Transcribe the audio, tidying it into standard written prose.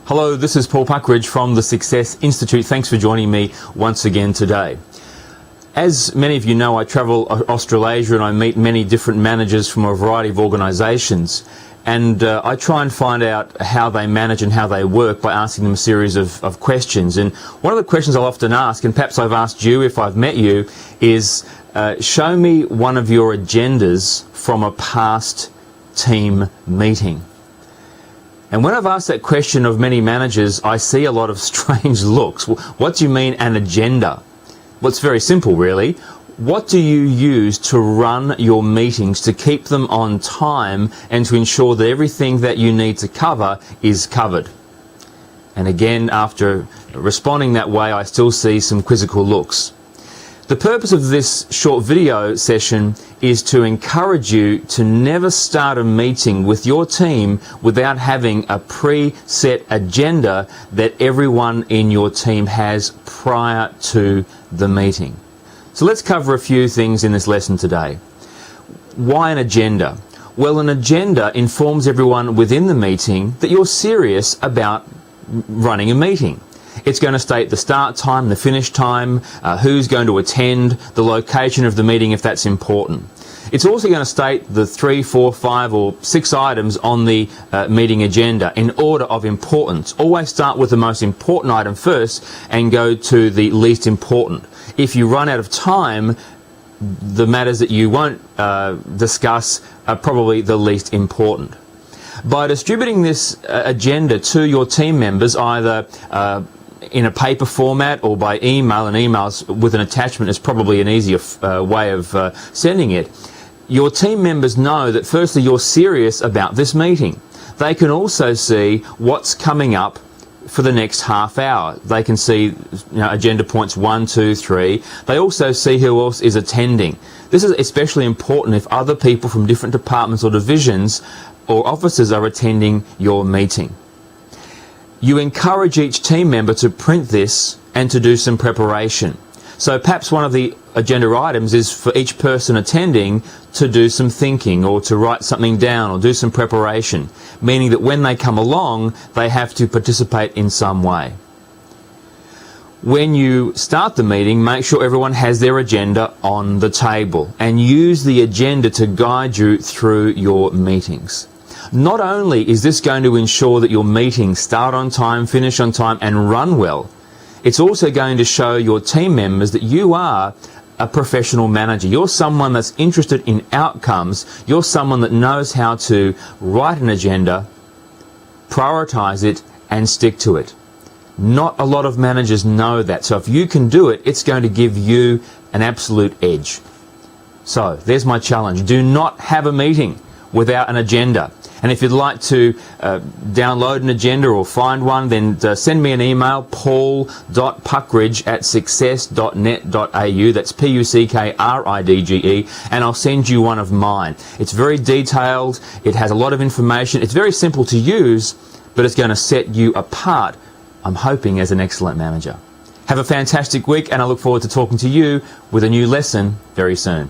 Hello, this is Paul Puckridge from the Success Institute. Thanks for joining me once again today. As many of you know, I travel Australasia and I meet many different managers from a variety of organisations, and I try and find out how they manage and how they work by asking them a series of questions. And one of the questions I'll often ask, and perhaps I've asked you if I've met you, is show me one of your agendas from a past team meeting. And when I've asked that question of many managers, I see a lot of strange looks. What do you mean, an agenda? Well, it's very simple, really. What do you use to run your meetings to keep them on time and to ensure that everything that you need to cover is covered? And again, after responding that way, I still see some quizzical looks. The purpose of this short video session is to encourage you to never start a meeting with your team without having a pre-set agenda that everyone in your team has prior to the meeting. So let's cover a few things in this lesson today. Why an agenda? Well, an agenda informs everyone within the meeting that you're serious about running a meeting. It's going to state the start time, the finish time, who's going to attend, the location of the meeting if that's important. It's also going to state the 3, 4, 5 or 6 items on the meeting agenda in order of importance. Always start with the most important item first and go to the least important. If you run out of time, the matters that you won't discuss are probably the least important. By distributing this agenda to your team members, either in a paper format or by email, and emails with an attachment is probably an easier way of sending it, your team members know that firstly you're serious about this meeting. They can also see what's coming up for the next half hour. They can see agenda points 1, 2, 3. They also see who else is attending. This is especially important if other people from different departments or divisions or offices are attending your meeting. You encourage each team member to print this and to do some preparation. So perhaps one of the agenda items is for each person attending to do some thinking or to write something down or do some preparation, meaning that when they come along, they have to participate in some way. When you start the meeting, make sure everyone has their agenda on the table and use the agenda to guide you through your meetings. Not only is this going to ensure that your meetings start on time, finish on time and run well, it's also going to show your team members that you are a professional manager. You're someone that's interested in outcomes. You're someone that knows how to write an agenda, prioritize it and stick to it. Not a lot of managers know that. So if you can do it, it's going to give you an absolute edge. So there's my challenge. Do not have a meeting without an agenda. And if you'd like to download an agenda or find one, then send me an email, paul.puckridge@success.net.au. That's Puckridge, and I'll send you one of mine. It's very detailed. It has a lot of information. It's very simple to use, but it's going to set you apart, I'm hoping, as an excellent manager. Have a fantastic week, and I look forward to talking to you with a new lesson very soon.